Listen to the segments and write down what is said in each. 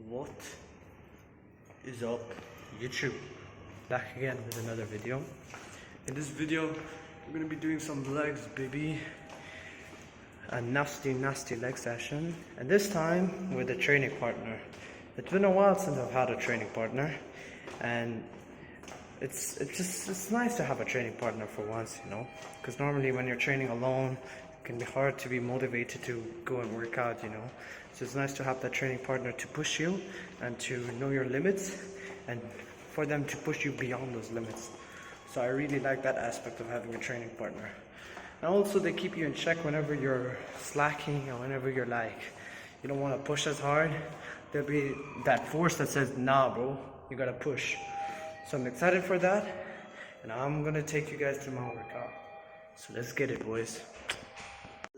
What is up, YouTube? Back again with another video. In this video we're gonna be doing some legs, baby. A nasty leg session, and this time with a training partner. It's been a while since I've had a training partner, and it's nice to have a training partner for once, you know, because normally when you're training alone it can be hard to be motivated to go and work out, you know. So it's nice to have that training partner to push you and to know your limits and for them to push you beyond those limits. So I really like that aspect of having a training partner. And also they keep you in check whenever you're slacking or whenever you're like, you don't want to push as hard. There'll be that force that says, nah bro, you gotta push. So I'm excited for that, and I'm gonna take you guys through my workout. So let's get it, boys.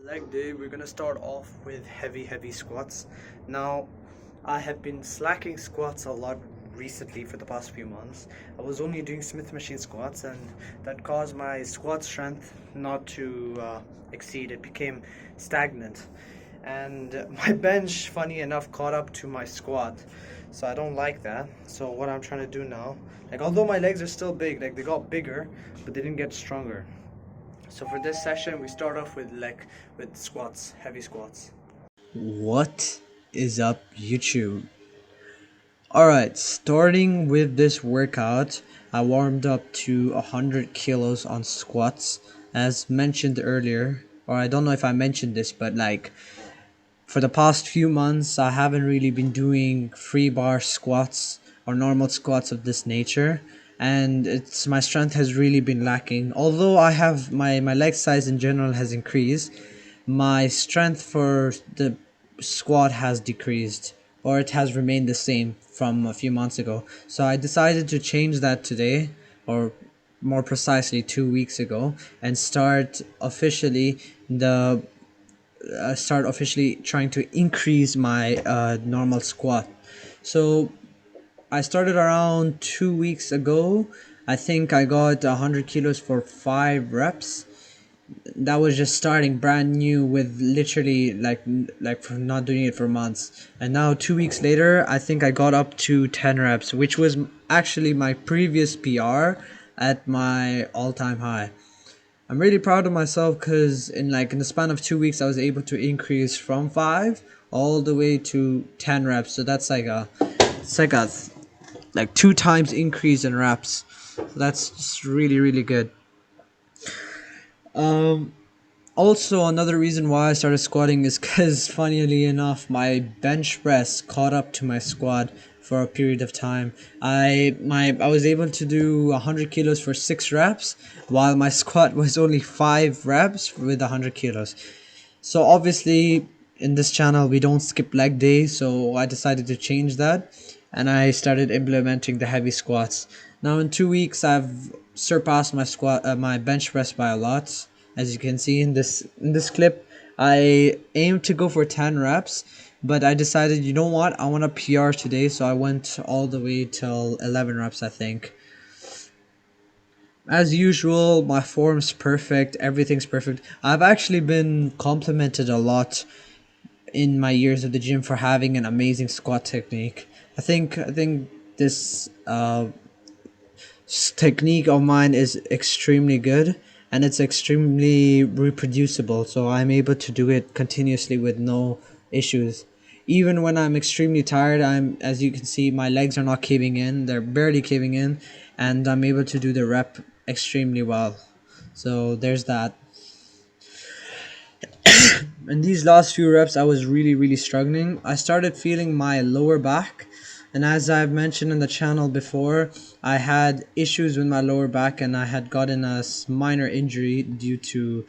Leg day, we're gonna start off with heavy squats. Now, I have been slacking squats a lot recently for the past few months. I was only doing Smith machine squats, and that caused my squat strength not to exceed. It became stagnant, and my bench, funny enough, caught up to my squat. So I don't like that. So what I'm trying to do now, like, although my legs are still big, like they got bigger but they didn't get stronger. So for this session we start off with squats, heavy squats. What is up, YouTube? Alright, starting with this workout, I warmed up to 100 kilos on squats as mentioned earlier. Or I don't know if I mentioned this, but like, for the past few months I haven't really been doing free bar squats or normal squats of this nature, and my strength has really been lacking. Although I have my leg size in general has increased, my strength for the squat has decreased, or it has remained the same from a few months ago. So I decided to change that today, or more precisely 2 weeks ago, and start officially trying to increase my normal squat. So I started around 2 weeks ago. I think I got 100 kilos for 5 reps. That was just starting brand new with literally like from not doing it for months. And now 2 weeks later, I think I got up to 10 reps, which was actually my previous PR at my all-time high. I'm really proud of myself because in the span of 2 weeks I was able to increase from 5 all the way to 10 reps. So that's like a 2 times increase in reps. So that's just really good. Also, another reason why I started squatting is because, funnily enough, my bench press caught up to my squat for a period of time. I was able to do 100 kilos for 6 reps, while my squat was only 5 reps with 100 kilos. So obviously, in this channel, we don't skip leg day, so I decided to change that, and I started implementing the heavy squats. Now in 2 weeks, I've surpassed my bench press by a lot. As you can see in this clip, I aimed to go for 10 reps, but I decided, you know what, I want a PR today, so I went all the way till 11 reps, I think. As usual, my form's perfect, everything's perfect. I've actually been complimented a lot in my years at the gym for having an amazing squat technique. I think this technique of mine is extremely good, and it's extremely reproducible, so I'm able to do it continuously with no issues. Even when I'm extremely tired, as you can see, my legs are not caving in, they're barely caving in, and I'm able to do the rep extremely well. So there's that. In these last few reps I was really struggling. I started feeling my lower back, and as I've mentioned in the channel before, I had issues with my lower back, and I had gotten a minor injury due to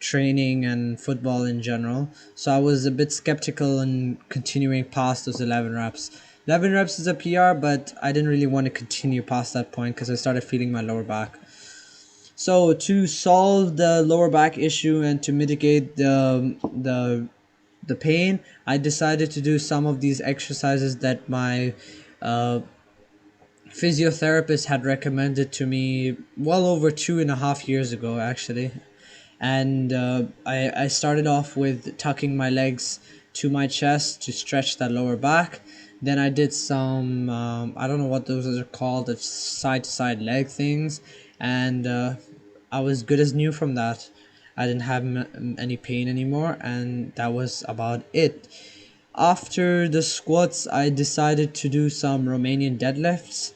training and football in general. So I was a bit skeptical in continuing past those 11 reps. 11 reps is a PR, but I didn't really want to continue past that point because I started feeling my lower back. So to solve the lower back issue and to mitigate the pain, I decided to do some of these exercises that my physiotherapist had recommended to me well over 2.5 years ago, actually. And I started off with tucking my legs to my chest to stretch that lower back. Then I did some I don't know what those are called, the side to side leg things, and I was good as new from that. I didn't have any pain anymore, and that was about it. After the squats, I decided to do some Romanian deadlifts.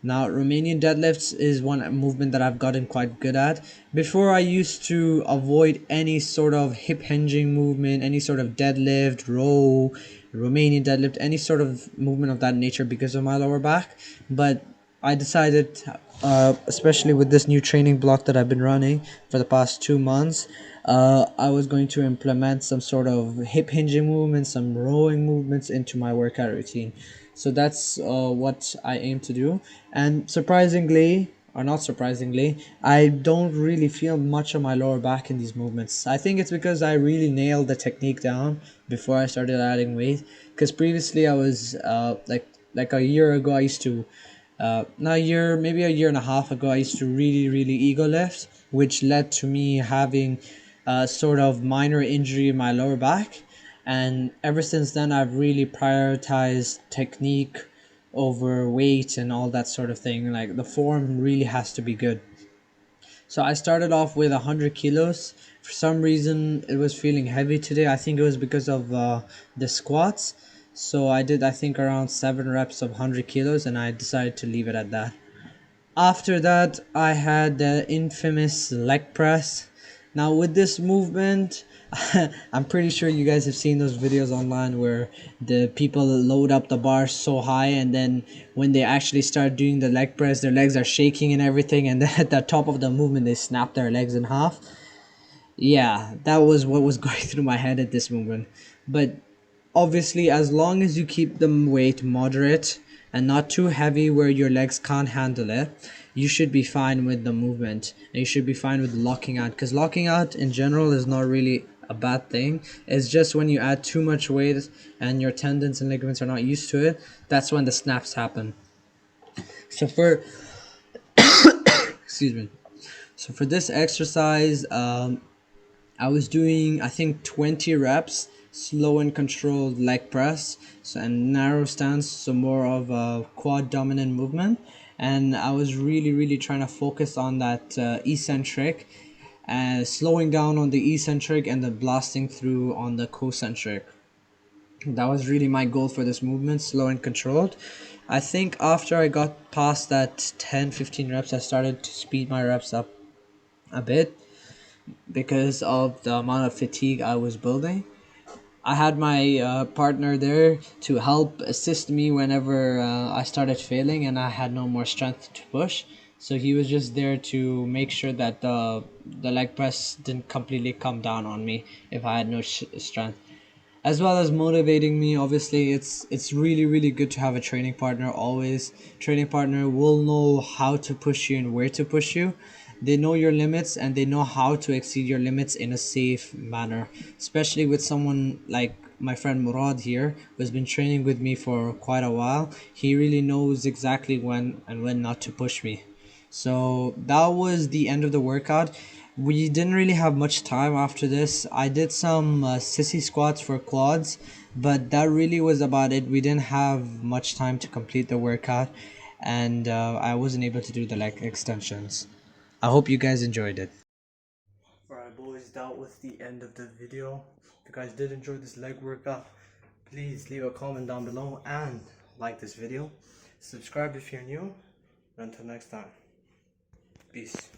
Now, Romanian deadlifts is one movement that I've gotten quite good at. Before, I used to avoid any sort of hip hinging movement, any sort of deadlift, row, Romanian deadlift, any sort of movement of that nature because of my lower back. But I decided, especially with this new training block that I've been running for the past 2 months, I was going to implement some sort of hip hinging movements, some rowing movements into my workout routine. So that's what I aim to do. And surprisingly, or not surprisingly, I don't really feel much of my lower back in these movements. I think it's because I really nailed the technique down before I started adding weight. Because previously I was like a year ago, I used to not a year, maybe a year and a half ago, I used to really ego lift, which led to me having a sort of minor injury in my lower back. And ever since then, I've really prioritized technique over weight and all that sort of thing. Like the form really has to be good. So I started off with 100 kilos. For some reason, it was feeling heavy today. I think it was because of the squats. So I did, I think, around 7 reps of 100 kilos, and I decided to leave it at that. After that, I had the infamous leg press. Now, with this movement, I'm pretty sure you guys have seen those videos online where the people load up the bar so high, and then when they actually start doing the leg press, their legs are shaking and everything, and then at the top of the movement, they snap their legs in half. Yeah, that was what was going through my head at this moment. But obviously, as long as you keep the weight moderate and not too heavy where your legs can't handle it, you should be fine with the movement, and you should be fine with locking out, because locking out in general is not really a bad thing. It's just when you add too much weight and your tendons and ligaments are not used to it, that's when the snaps happen. So for excuse me. So for this exercise, I was doing, I think, 20 reps, slow and controlled leg press, so, and narrow stance, so more of a quad dominant movement. And I was really trying to focus on that eccentric, slowing down on the eccentric and then blasting through on the concentric. That was really my goal for this movement, slow and controlled. I think after I got past that 10-15 reps, I started to speed my reps up a bit because of the amount of fatigue I was building. I had my partner there to help assist me whenever I started failing and I had no more strength to push. So he was just there to make sure that the leg press didn't completely come down on me if I had no strength, as well as motivating me. Obviously, it's really good to have a training partner. Always, training partner will know how to push you and where to push you. They know your limits and they know how to exceed your limits in a safe manner, especially with someone like my friend Murad here, who has been training with me for quite a while. He really knows exactly when and when not to push me. So that was the end of the workout. We didn't really have much time after this. I did some sissy squats for quads, but that really was about it. We didn't have much time to complete the workout, and I wasn't able to do the leg extensions. I hope you guys enjoyed it. Alright boys, that was the end of the video. If you guys did enjoy this leg workout, please leave a comment down below and like this video. Subscribe if you're new. And until next time, peace.